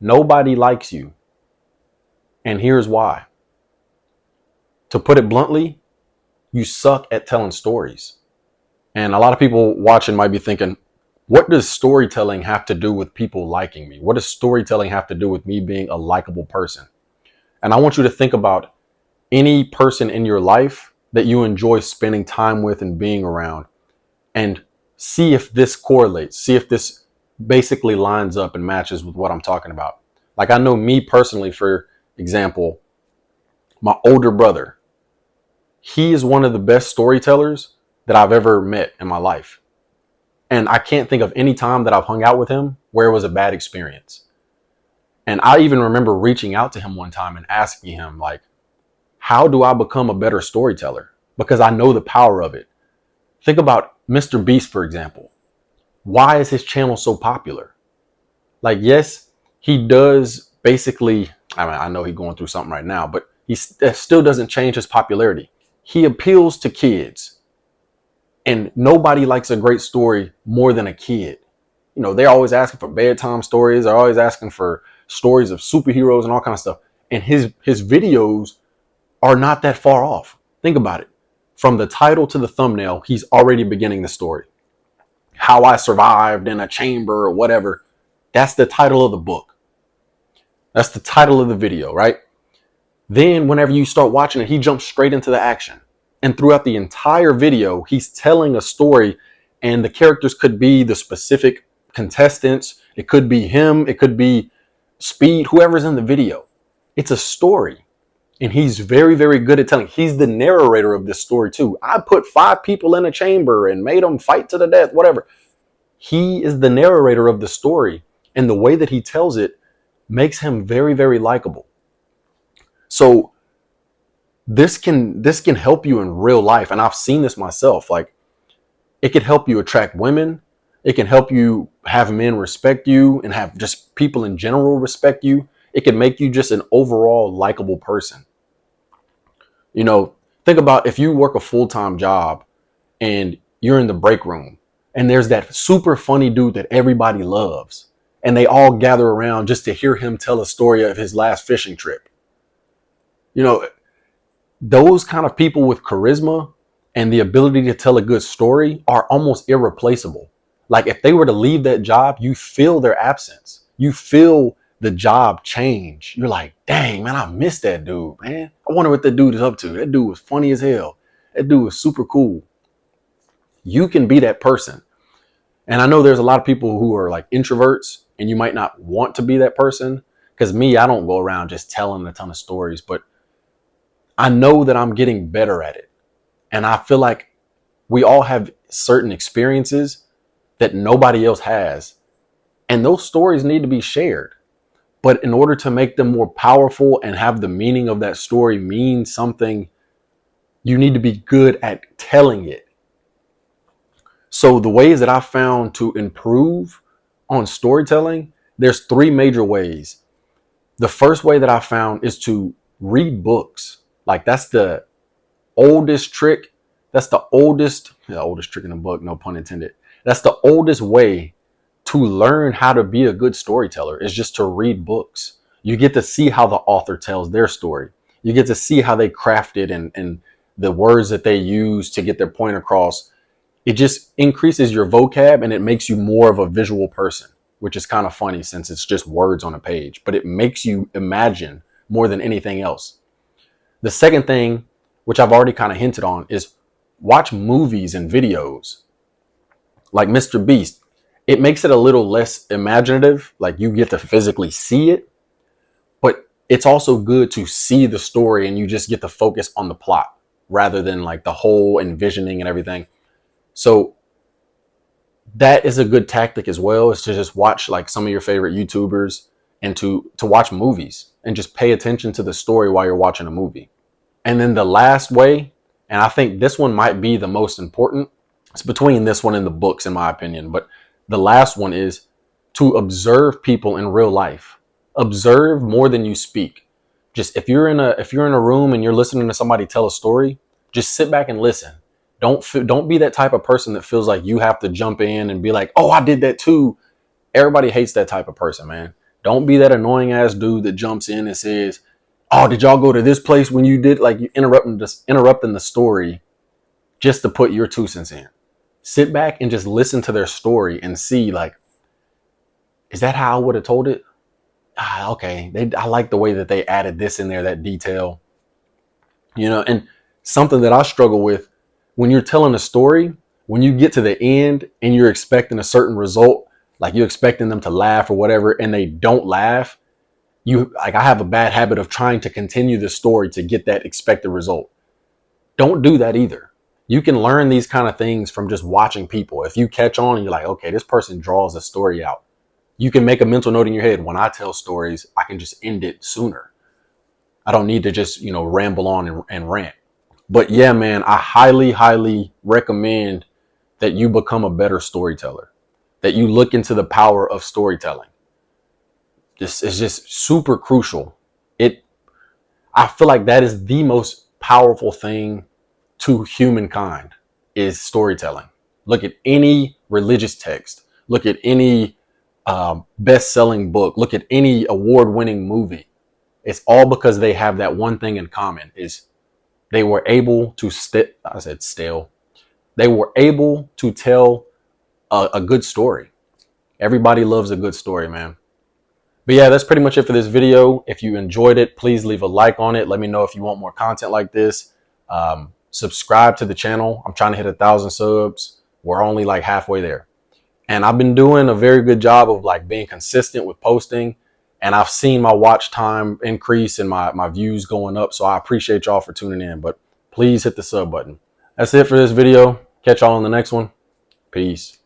Nobody likes you. And here's why. To put it bluntly, you suck at telling stories. And a lot of people watching might be thinking, what does storytelling have to do with people liking me? What does storytelling have to do with me being a likable person? And I want you to think about any person in your life that you enjoy spending time with and being around, and see if this correlates, see if this basically lines up and matches with what I'm talking about. Like, I know me personally, for example, my older brother, he is one of the best storytellers that I've ever met in my life. And I can't think of any time that I've hung out with him where it was a bad experience. And I even remember reaching out to him one time and asking him, like, how do I become a better storyteller? Because I know the power of it. Think about Mr. Beast, for example. Why is his channel so popular? Like, yes, he does basically, I mean, I know he's going through something right now, but that still doesn't change his popularity. He appeals to kids. And nobody likes a great story more than a kid. You know, they're always asking for bedtime stories. They're always asking for stories of superheroes and all kinds of stuff. And his videos are not that far off. Think about it. From the title to the thumbnail, he's already beginning the story. How I survived in a chamber or whatever. That's the title of the book. That's the title of the video, right? Then whenever you start watching it, he jumps straight into the action. And throughout the entire video, he's telling a story, and the characters could be the specific contestants. It could be him. It could be Speed, whoever's in the video. It's a story. And he's very, very good at telling. He's the narrator of this story too. I put 5 people in a chamber and made them fight to the death, whatever. He is the narrator of the story. And the way that he tells it makes him very, very likable. So this can help you in real life. And I've seen this myself. Like, it could help you attract women. It can help you have men respect you and have just people in general respect you. It can make you just an overall likable person. You know, think about if you work a full-time job and you're in the break room and there's that super funny dude that everybody loves, and they all gather around just to hear him tell a story of his last fishing trip. You know, those kind of people with charisma and the ability to tell a good story are almost irreplaceable. Like, if they were to leave that job, you feel their absence. You feel the job change. You're like, dang, man, I miss that dude, man. I wonder what that dude is up to. That dude was funny as hell. That dude was super cool. You can be that person. And I know there's a lot of people who are like introverts, and you might not want to be that person. Because me, I don't go around just telling a ton of stories, but I know that I'm getting better at it. And I feel like we all have certain experiences that nobody else has. And those stories need to be shared. But in order to make them more powerful and have the meaning of that story mean something, you need to be good at telling it. So the ways that I found to improve on storytelling, there's 3 major ways. The first way that I found is to read books. Like, that's the oldest trick. That's the oldest trick in the book, no pun intended. That's the oldest way to learn how to be a good storyteller, is just to read books. You get to see how the author tells their story. You get to see how they craft it and the words that they use to get their point across. It just increases your vocab and it makes you more of a visual person, which is kind of funny since it's just words on a page, but it makes you imagine more than anything else. The second thing, which I've already kind of hinted on, is watch movies and videos like Mr. Beast. It makes it a little less imaginative, like you get to physically see it, but it's also good to see the story and you just get to focus on the plot rather than like the whole envisioning and everything. So that is a good tactic as well, is to just watch like some of your favorite YouTubers and to watch movies and just pay attention to the story while you're watching a movie. And then the last way, and I think this one might be the most important, it's between this one and the books in my opinion, but the last one is to observe people in real life. Observe more than you speak. Just if you're in a room and you're listening to somebody tell a story, just sit back and listen. Don't be that type of person that feels like you have to jump in and be like, oh, I did that too. Everybody hates that type of person, man. Don't be that annoying ass dude that jumps in and says, "Oh, did y'all go to this place when you did?" Like, you interrupting the story just to put your 2 cents in. Sit back and just listen to their story and see, like, is that how I would have told it? Okay, I like the way that they added this in there, that detail. And something that I struggle with when you're telling a story, when you get to the end and you're expecting a certain result, like you're expecting them to laugh or whatever, and they don't laugh, I have a bad habit of trying to continue the story to get that expected result. Don't do that either. You can learn these kind of things from just watching people. If you catch on and you're like, okay, this person draws a story out, you can make a mental note in your head. When I tell stories, I can just end it sooner. I don't need to just, ramble on and rant. But yeah, man, I highly, highly recommend that you become a better storyteller, that you look into the power of storytelling. This is just super crucial. I feel like that is the most powerful thing to humankind is storytelling. Look at any religious text. Look at any best-selling book. Look at any award-winning movie. It's all because they have that one thing in common is they were able to They were able to tell a good story. Everybody loves a good story, man. But yeah, that's pretty much it for this video. If you enjoyed it, please leave a like on it. Let me know if you want more content like this. Subscribe to the channel. I'm trying to hit 1,000 subs. We're only like halfway there. And I've been doing a very good job of like being consistent with posting. And I've seen my watch time increase and my views going up. So I appreciate y'all for tuning in. But please hit the sub button. That's it for this video. Catch y'all in the next one. Peace.